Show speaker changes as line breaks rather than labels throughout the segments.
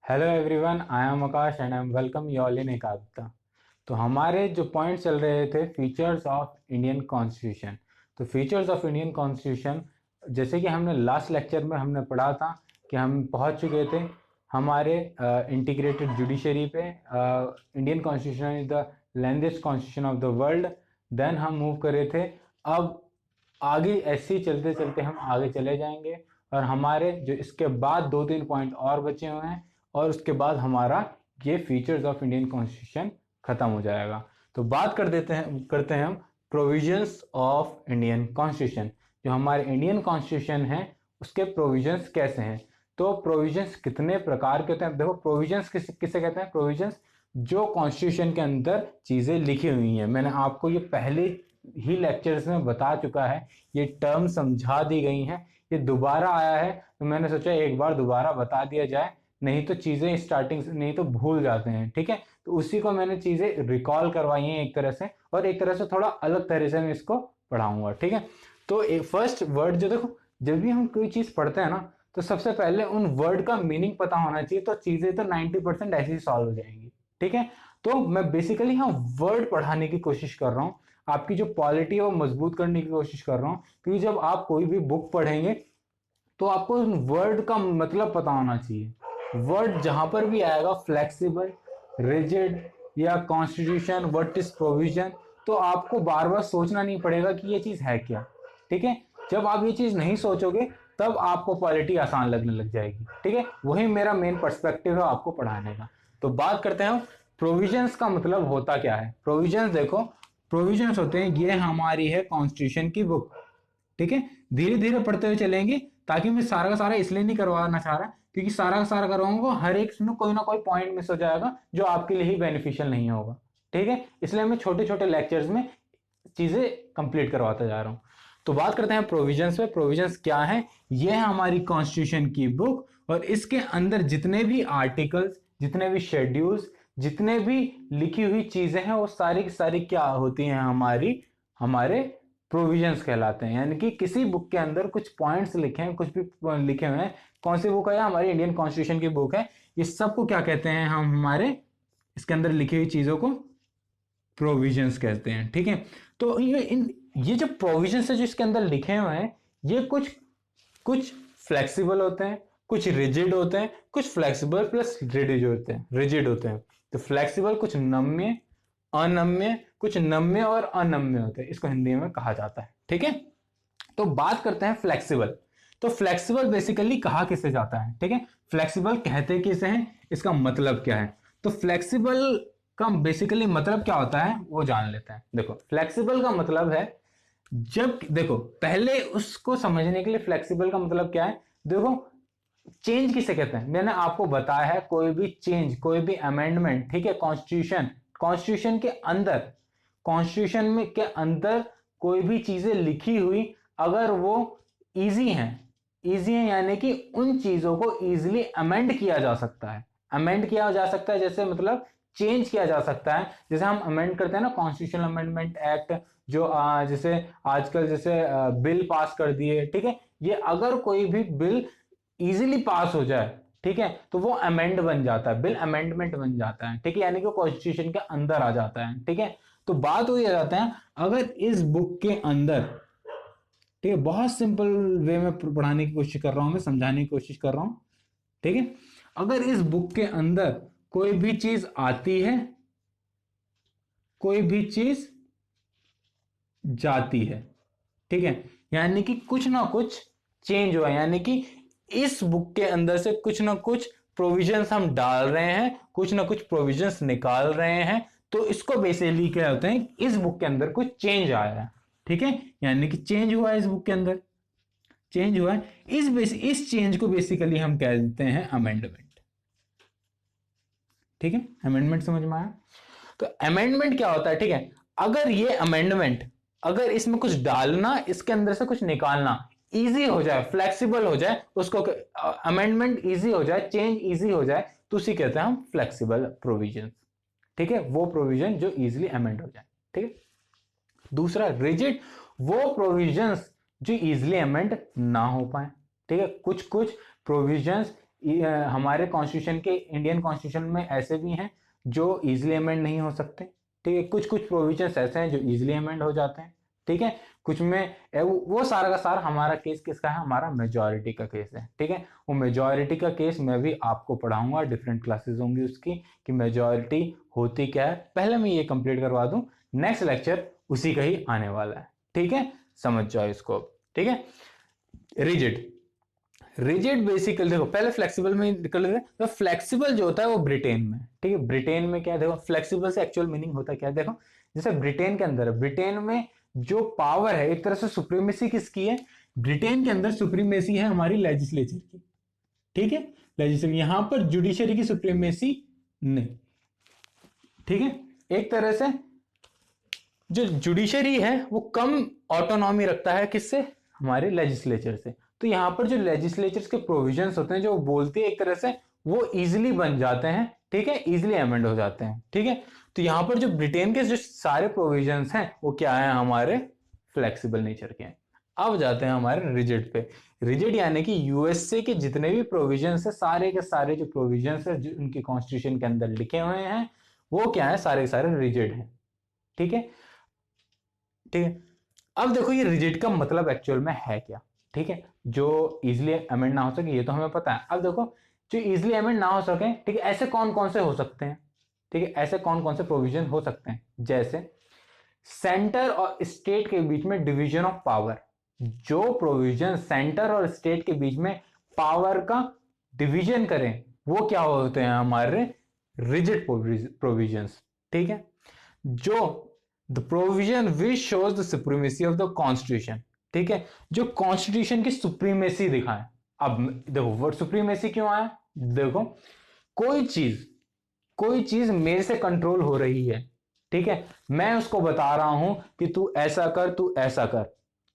Hello everyone, I am Akash and I am welcome you all in एकाग्रता। तो हमारे जो पॉइंट चल रहे थे फीचर्स ऑफ इंडियन कॉन्स्टिट्यूशन। तो फीचर्स ऑफ इंडियन कॉन्स्टिट्यूशन, जैसे कि हमने लास्ट लेक्चर में हमने पढ़ा था कि हम पहुंच चुके थे हमारे इंटीग्रेटेड जुडिशरी पे। Indian constitution is the longest constitution of the world. Then हम मूव करे थे। अब आगे ऐसे ही चलते चलते हम आगे चले जाएंगे और हमारे जो इसके बाद दो तीन पॉइंट और बचे हुए हैं और उसके बाद हमारा ये फीचर्स ऑफ इंडियन कॉन्स्टिट्यूशन खत्म हो जाएगा। तो बात करते हैं हम प्रोविजंस ऑफ इंडियन कॉन्स्टिट्यूशन। जो हमारे इंडियन कॉन्स्टिट्यूशन है उसके प्रोविजंस कैसे हैं। तो प्रोविजंस कितने प्रकार के होते हैं। देखो, प्रोविजंस किसे कहते हैं। प्रोविजंस जो कॉन्स्टिट्यूशन के अंदर चीजें लिखी हुई हैं। मैंने आपको ये पहले ही लेक्चर्स में बता चुका है, ये टर्म समझा दी गई हैं। ये दोबारा आया है तो मैंने सोचा एक बार दोबारा बता दिया जाए, नहीं तो चीजें स्टार्टिंग से नहीं तो भूल जाते हैं। ठीक है, तो उसी को मैंने चीजें रिकॉल करवाई हैं एक तरह से, और एक तरह से थोड़ा अलग तरह से मैं इसको पढ़ाऊंगा। ठीक है, तो एक फर्स्ट वर्ड जो, देखो जब भी हम कोई चीज पढ़ते हैं ना, तो सबसे पहले उन वर्ड का मीनिंग पता होना चाहिए, तो चीजें तो 90% ऐसे ही सॉल्व हो जाएंगी। ठीक है, तो मैं बेसिकली हाँ वर्ड पढ़ाने की कोशिश कर रहा हूँ, आपकी जो पॉलिटी है वो मजबूत करने की कोशिश कर रहा हूँ। क्योंकि जब आप कोई भी बुक पढ़ेंगे तो आपको उन वर्ड का मतलब पता होना चाहिए। वर्ड जहां पर भी आएगा, फ्लेक्सिबल, रिजिड या कॉन्स्टिट्यूशन, व्हाट इज प्रोविजन, तो आपको बार बार सोचना नहीं पड़ेगा कि ये चीज है क्या। ठीक है, जब आप ये चीज नहीं सोचोगे तब आपको पॉलिटी आसान लगने लग जाएगी। ठीक है, वही मेरा मेन पर्सपेक्टिव है आपको पढ़ाने का। तो बात करते हैं प्रोविजंस का मतलब होता क्या है। प्रोविजंस, देखो प्रोविजंस होते हैं, ये हमारी है कॉन्स्टिट्यूशन की बुक। ठीक है, धीरे धीरे पढ़ते हुए चलेंगे, ताकि मैं सारा का सारा इसलिए नहीं करवाना चाह रहा क्योंकि सारा का सारा करवाऊंगा हर एक में कोई ना कोई पॉइंट मिस हो जाएगा जो आपके लिए ही बेनिफिशियल नहीं होगा। ठीक है, इसलिए मैं छोटे छोटे लेक्चर्स में चीजें कंप्लीट करवाता जा रहा हूं। तो बात करते हैं प्रोविजंस पे। प्रोविजंस क्या है। ये है हमारी कॉन्स्टिट्यूशन की बुक, और इसके अंदर जितने भी आर्टिकल्स, जितने भी शेड्यूल्स, जितने भी लिखी हुई चीजें हैं, वो सारी की सारी क्या होती हैं, हमारे प्रोविजंस कहलाते हैं। यानी कि किसी बुक के अंदर कुछ पॉइंट्स लिखे हैं, कुछ भी लिखे हुए हैं। कौन सी बुक है, हमारी इंडियन कॉन्स्टिट्यूशन की बुक है। ये सबको क्या कहते हैं हम, हमारे इसके अंदर लिखी हुई चीजों को प्रोविजंस कहते हैं। ठीक है, तो ये जो प्रोविजंस है जो इसके अंदर लिखे हुए हैं, ये कुछ कुछ फ्लेक्सिबल होते हैं, कुछ रिजिड होते हैं, कुछ फ्लेक्सिबल प्लस रिजिड होते हैं। तो फ्लेक्सिबल कुछ नम्य, अनम्य, कुछ नम्य और अनम्य होते हैं, इसको हिंदी में कहा जाता है। ठीक है, तो बात करते हैं फ्लेक्सिबल। तो फ्लेक्सिबल बेसिकली कहा किसे जाता है। ठीक है, फ्लेक्सिबल कहते किसे हैं, इसका मतलब क्या है। तो फ्लेक्सिबल का बेसिकली मतलब क्या होता है वो जान लेते हैं। देखो, फ्लेक्सिबल का मतलब है, जब देखो पहले उसको समझने के लिए फ्लेक्सिबल का मतलब क्या है। देखो, चेंज किसे कहते हैं, मैंने आपको बताया है, कोई भी चेंज, कोई भी अमेंडमेंट। ठीक है, कॉन्स्टिट्यूशन, कॉन्स्टिट्यूशन के अंदर, कॉन्स्टिट्यूशन में के अंदर कोई भी चीजें लिखी हुई, अगर वो इजी हैं, इजी है यानी कि उन चीजों को इजीली अमेंड किया जा सकता है। अमेंड किया जा सकता है जैसे मतलब चेंज किया जा सकता है। जैसे हम अमेंड करते हैं ना, कॉन्स्टिट्यूशनल अमेंडमेंट एक्ट, जो जैसे आजकल जैसे बिल पास कर दिए। ठीक है, ये अगर कोई भी बिल इजीली पास हो जाए, ठीक है, तो वो अमेंड बन जाता है, बिल अमेंडमेंट बन जाता है। ठीक है, यानी कि कॉन्स्टिट्यूशन के अंदर आ जाता है। ठीक है, तो बात वही आ जाता है, अगर इस बुक के अंदर, ठीक है, बहुत सिंपल वे में पढ़ाने की कोशिश कर रहा हूं, मैं समझाने की कोशिश कर रहा हूं। ठीक है, अगर इस बुक के अंदर कोई भी चीज आती है, कोई भी चीज जाती है, ठीक है, यानी कि कुछ ना कुछ चेंज हुआ, यानी कि इस बुक के अंदर से कुछ ना कुछ प्रोविजंस हम डाल रहे हैं, कुछ ना कुछ प्रोविजंस निकाल रहे हैं, तो इसको बेसिकली क्या होता है, इस बुक के अंदर कुछ चेंज आया है। ठीक है, यानी कि चेंज हुआ है, इस बुक के अंदर चेंज हुआ है। इस चेंज को बेसिकली हम कह देते हैं अमेंडमेंट। ठीक है, अमेंडमेंट समझ में आया। तो अमेंडमेंट क्या होता है। ठीक है, अगर ये अमेंडमेंट, अगर इसमें कुछ डालना, इसके अंदर से कुछ निकालना इजी हो जाए, फ्लेक्सिबल हो जाए, उसको अमेंडमेंट इजी हो जाए, चेंज इजी हो जाए, तो उसी कहते हैं हम फ्लेक्सिबल प्रोविजन। ठीक है, वो प्रोविजन जो इजीली अमेंड हो जाए। ठीक है, दूसरा रिजिड, वो प्रोविजंस जो इजीली अमेंड ना हो पाए। ठीक है, कुछ कुछ प्रोविजंस हमारे कॉन्स्टिट्यूशन के, इंडियन कॉन्स्टिट्यूशन में ऐसे भी हैं जो इजीली अमेंड नहीं हो सकते, ठीक है। कुछ कुछ प्रोविजंस ऐसे हैं जो इजीली अमेंड हो जाते हैं, ठीक है। कुछ में वो सारा का सारा हमारा केस किसका है, हमारा मेजॉरिटी का केस है, ठीक है। वो मेजॉरिटी का केस मैं भी आपको पढ़ाऊंगा, डिफरेंट क्लासेस होंगी उसकी, कि मेजॉरिटी होती क्या है। पहले मैं ये कंप्लीट करवा दूं, नेक्स्ट लेक्चर उसी का ही आने वाला है, ठीक है। समझ जाओ इसको, ठीक है। रिजिड, रिजिड बेसिकली देखो, पहले फ्लेक्सिबल में निकल रहे, तो फ्लेक्सिबल जो होता है वो ब्रिटेन में, ठीक है। ब्रिटेन में क्या है, देखो फ्लेक्सिबल से एक्चुअल मीनिंग होता है क्या है, देखो जैसे ब्रिटेन के अंदर, ब्रिटेन में जो पावर है, एक तरह से सुप्रीमेसी किसकी है, ब्रिटेन के अंदर सुप्रीमेसी है हमारी लेजिस्लेचर की, ठीक है। लेजिस्लेचर, यहां पर जुडिशरी की सुप्रीमेसी नहीं, ठीक है। एक तरह से जो जुडिशरी है वो कम ऑटोनॉमी रखता है किससे, हमारे लेजिस्लेचर से। तो यहाँ पर जो लेजिस्लेचर के प्रोविजंस होते हैं जो बोलते हैं, एक तरह से वो इजीली बन जाते हैं, ठीक है, इजीली अमेंड हो जाते हैं, ठीक है। तो यहाँ पर जो ब्रिटेन के जो सारे प्रोविजंस हैं वो क्या है, हमारे फ्लेक्सिबल नेचर के हैं। अब जाते हैं हमारे रिजिड पे। रिजिड यानी कि यूएसए के जितने भी प्रोविजंस है, सारे के सारे जो प्रोविजंस है जो उनके कॉन्स्टिट्यूशन के अंदर लिखे हुए हैं, वो क्या है, सारे के सारे रिजिड हैं, ठीक है, ठीक है। अब देखो ये रिजिड का मतलब एक्चुअल में है क्या, ठीक है। जो इजीली अमेंड ना हो सके ये तो हमें पता है। अब देखो जो इजीली अमेंड ना हो सके, ठीक है, ऐसे कौन कौन से हो सकते हैं, ठीक है, ऐसे कौन कौन से प्रोविजन हो सकते हैं, जैसे सेंटर और स्टेट के बीच में डिवीजन ऑफ पावर। जो प्रोविजन सेंटर और स्टेट के बीच में पावर का डिवीजन करें, वो क्या होते हैं, हमारे रिजिड प्रोविजंस, ठीक है। जो the provision which shows the supremacy of the constitution, ठीक है, जो कॉन्स्टिट्यूशन की सुप्रीमेसी दिखाए। अब देखो वर्ड सुप्रीमेसी क्यों आया, देखो कोई चीज मेरे से कंट्रोल हो रही है, ठीक है, मैं उसको बता रहा हूं कि तू ऐसा कर, तू ऐसा कर,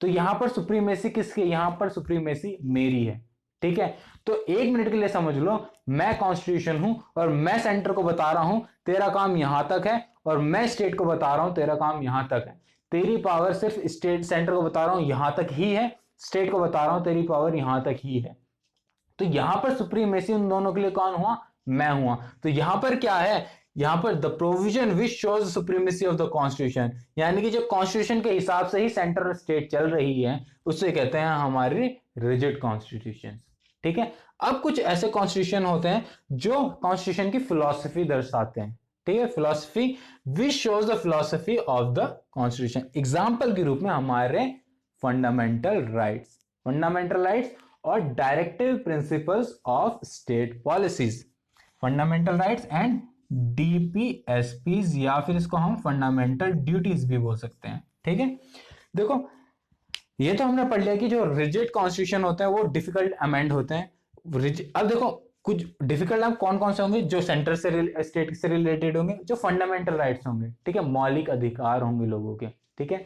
तो यहां पर सुप्रीमेसी किसकी, यहां पर सुप्रीमेसी मेरी है, ठीक है। तो एक मिनट के लिए समझ लो, मैं कॉन्स्टिट्यूशन हूं और मैं सेंटर को बता रहा हूं तेरा काम यहां तक है, और मैं स्टेट को बता रहा हूं तेरा काम यहां तक है। तेरी पावर सिर्फ स्टेट, सेंटर को बता रहा हूं यहां तक ही है, स्टेट को बता रहा हूं तेरी पावर यहां तक ही है। तो यहां पर सुप्रीमेसी उन दोनों के लिए कौन हुआ, मैं हुआ। तो यहां पर क्या है, यहां पर the provision which shows supremacy of the constitution, यानी कि जो कॉन्स्टिट्यूशन के हिसाब से ही सेंटर और स्टेट चल रही है, उसे कहते हैं हमारे रिजिड कॉन्स्टिट्यूशन, ठीक है। अब कुछ ऐसे कॉन्स्टिट्यूशन होते हैं जो कॉन्स्टिट्यूशन की फिलॉसफी दर्शाते हैं, ठीक है, philosophy which shows the philosophy of the constitution. Example के रूप में हमारे फंडामेंटल राइट्स, फंडामेंटल राइट्स और directive principles of state policies, fundamental rights and DPSPs, या फिर इसको हम फंडामेंटल ड्यूटीज भी बोल सकते हैं, ठीक है। देखो ये तो हमने पढ़ लिया कि जो रिजिड कॉन्स्टिट्यूशन होते हैं वो डिफिकल्ट अमेंड होते हैं। अब देखो कुछ डिफिकल्ट अब कौन कौन से होंगे, जो सेंटर से स्टेट से रिलेटेड होंगे, जो फंडामेंटल राइट्स होंगे, ठीक है, मौलिक अधिकार होंगे लोगों के, ठीक है।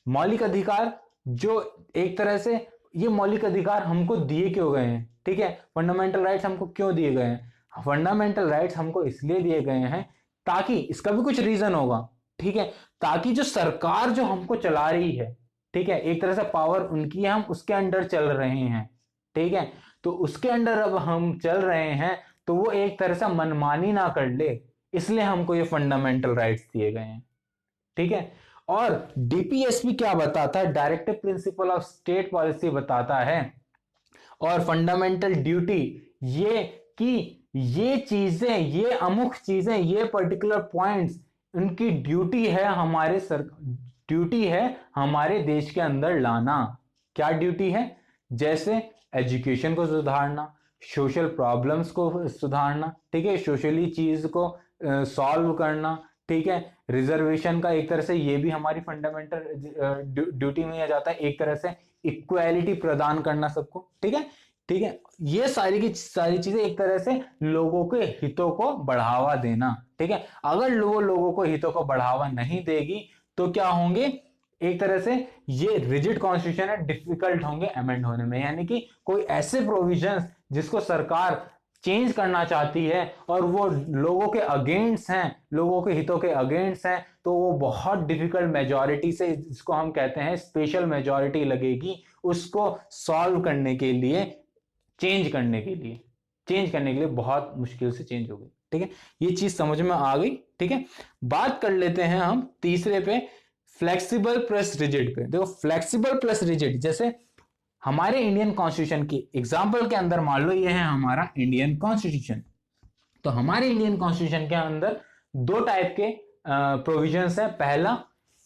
मौलिक अधिकार जो एक तरह से, ये मौलिक अधिकार हमको दिए क्यों गए हैं, ठीक है, फंडामेंटल राइट्स हमको क्यों दिए गए हैं, फंडामेंटल राइट्स हमको इसलिए दिए गए हैं ताकि, इसका भी कुछ रीजन होगा, ठीक है, ताकि जो सरकार जो हमको चला रही है, ठीक है, एक तरह से पावर उनकी है, हम उसके अंडर चल रहे हैं, ठीक है। तो उसके अंडर अब हम चल रहे हैं, तो वो एक तरह से मनमानी ना कर ले, इसलिए हमको ये फंडामेंटल राइट्स दिए गए हैं, ठीक है। और डीपीएसपी क्या बताता है, directive principle of state policy बताता है, और फंडामेंटल ड्यूटी ये कि ये चीजें, ये अमुक चीजें, ये पर्टिकुलर पॉइंट्स, उनकी ड्यूटी है हमारे ड्यूटी है हमारे देश के अंदर लाना। क्या ड्यूटी है, जैसे एजुकेशन को सुधारना, सोशल प्रॉब्लम्स को सुधारना, ठीक है, सोशली चीज को सॉल्व करना, ठीक है। रिजर्वेशन का एक तरह से ये भी हमारी फंडामेंटल ड्यूटी में आ जाता है, एक तरह से इक्वालिटी प्रदान करना सबको, ठीक है, ठीक है। ये सारी की सारी चीजें एक तरह से लोगों के हितों को बढ़ावा देना, ठीक है। अगर वो लोगों को हितों को बढ़ावा नहीं देगी तो क्या होंगे, एक तरह से ये रिजिड कॉन्स्टिट्यूशन है, डिफिकल्ट होंगे अमेंड होने में, यानी कि कोई ऐसे प्रोविजंस जिसको सरकार चेंज करना चाहती है और वो लोगों के अगेंस्ट हैं, लोगों के हितों के अगेंस्ट हैं, तो वो बहुत डिफिकल्ट मेजॉरिटी से, जिसको हम कहते हैं स्पेशल मेजॉरिटी लगेगी उसको सॉल्व करने के लिए, चेंज करने के लिए, चेंज करने के लिए बहुत मुश्किल से चेंज हो गई। ठीक है, ये चीज समझ में आ गई। ठीक है, बात कर लेते हैं हम तीसरे पे, फ्लेक्सिबल प्लस रिजिड पे। देखो फ्लेक्सिबल प्लस रिजिड, जैसे हमारे इंडियन कॉन्स्टिट्यूशन की एग्जांपल के अंदर मान लो ये है हमारा इंडियन कॉन्स्टिट्यूशन। तो हमारे इंडियन कॉन्स्टिट्यूशन के अंदर दो टाइप के प्रोविजंस है, पहला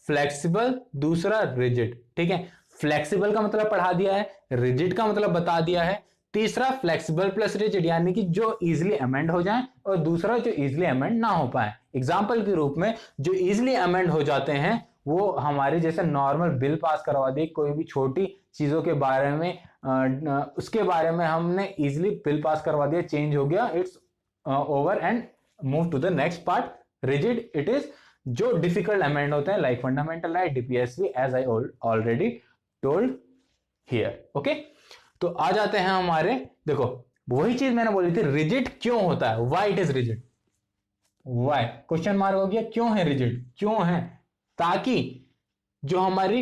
फ्लेक्सिबल, दूसरा रिजिड। ठीक है, फ्लेक्सिबल का मतलब पढ़ा दिया है, रिजिड का मतलब बता दिया है। तीसरा फ्लेक्सिबल प्लस रिजिड, यानी कि जो इजीली अमेंड हो जाए, और दूसरा जो इजीली अमेंड ना हो पाए। एग्जाम्पल के रूप में जो इजीली अमेंड हो जाते हैं वो हमारे जैसे नॉर्मल बिल पास करवा दी, कोई भी छोटी चीजों के बारे में उसके बारे में हमने इजीली बिल पास करवा दिया, चेंज हो गया, it's over and move to the next part. Rigid it is जो डिफिकल्ट अमेंड होते हैं, like fundamental right, DPSP, as I already told here. Okay, तो आ जाते हैं हमारे, देखो वही चीज मैंने बोली थी, रिजिड क्यों होता है, why it is rigid, why question mark हो गया, क्यों है रिजिड, क्यों है, ताकि जो हमारी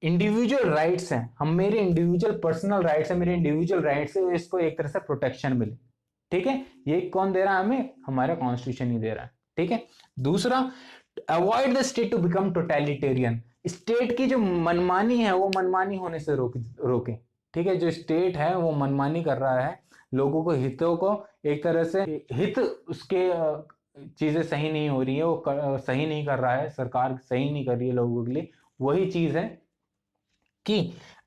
इंडिविजुअल राइट्स हैं, हम मेरे इंडिविजुअल पर्सनल राइट्स है, मेरे इंडिविजुअल राइट्स है, इसको एक तरह से प्रोटेक्शन मिले। ठीक है, ये कौन दे रहा है हमें, हमारा कॉन्स्टिट्यूशन ही दे रहा है। ठीक है, दूसरा, avoid the state to become totalitarian, state की जो मनमानी है वो मनमानी होने से रोके। ठीक है, जो स्टेट है वो मनमानी कर रहा है, लोगों को हितों को एक तरह से हित उसके चीजें सही नहीं हो रही है, वो सही नहीं कर रहा है, सरकार सही नहीं कर रही है लोगों के लिए, वही चीज है कि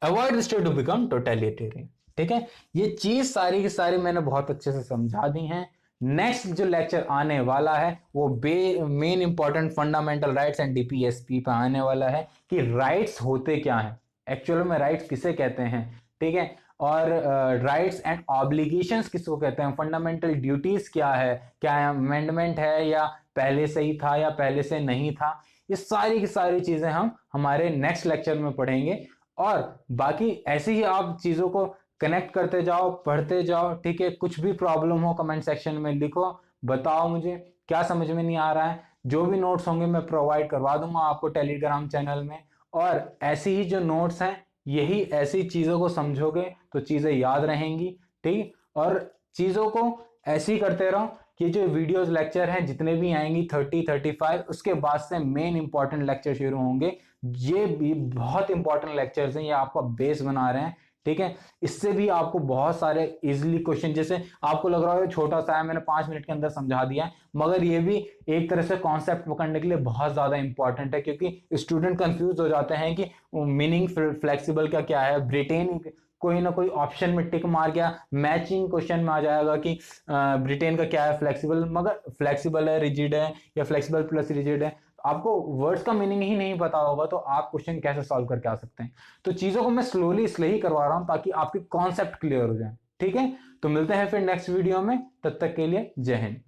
avoid state to become totalitarian. ठीक है, ये चीज सारी की सारी मैंने बहुत अच्छे से समझा दी हैं। नेक्स्ट जो लेक्चर आने वाला है वो main important fundamental rights and DPSP पे आने वाला है, कि राइट्स होते क्या हैं, एक्चुअल में राइट्स किसे कहते हैं। ठीक है, और राइट्स एंड ऑब्लिगेशंस किसको कहते हैं, फंडामेंटल ड्यूटीज क्या है, क्या अमेंडमेंट है या पहले से ही था या पहले से नहीं था, ये सारी की सारी चीजें हम हमारे नेक्स्ट लेक्चर में पढ़ेंगे। और बाकी ऐसे ही आप चीजों को कनेक्ट करते जाओ, पढ़ते जाओ। ठीक है, कुछ भी प्रॉब्लम हो कमेंट सेक्शन में लिखो, बताओ मुझे क्या समझ में नहीं आ रहा है, जो भी नोट्स होंगे मैं प्रोवाइड करवा दूंगा आपको टेलीग्राम चैनल में। और ऐसी ही जो नोट्स हैं, यही ऐसी चीजों को समझोगे तो चीजें याद रहेंगी। ठीक, और चीजों को ऐसे ही करते रहो कि जो वीडियोस लेक्चर हैं जितने भी आएंगी 30-35, उसके बाद से मेन इंपॉर्टेंट लेक्चर शुरू होंगे। ये भी बहुत इंपॉर्टेंट लेक्चर्स हैं, ये आपका बेस बना रहे हैं। ठीक है, इससे भी आपको बहुत सारे इजीली क्वेश्चन, जैसे आपको लग रहा है छोटा सा है, मैंने 5 मिनट के अंदर समझा दिया है, मगर ये भी एक तरह से कॉन्सेप्ट पकड़ने के लिए बहुत ज्यादा इंपॉर्टेंट है, क्योंकि स्टूडेंट कंफ्यूज हो जाते हैं कि मीनिंग फ्लेक्सिबल का क्या है। ब्रिटेन कोई ना कोई ऑप्शन में टिक मार गया, मैचिंग क्वेश्चन में आ जाएगा कि ब्रिटेन का क्या है फ्लेक्सिबल, मगर फ्लेक्सिबल है, रिजिड है, या फ्लेक्सिबल प्लस रिजिड है, आपको वर्ड्स का मीनिंग ही नहीं पता होगा तो आप क्वेश्चन कैसे सॉल्व करके आ सकते हैं। तो चीजों को मैं स्लोली इसलिए ही करवा रहा हूं ताकि आपके कॉन्सेप्ट क्लियर हो जाए। ठीक है, तो मिलते हैं फिर नेक्स्ट वीडियो में, तब तक के लिए जय हिंद।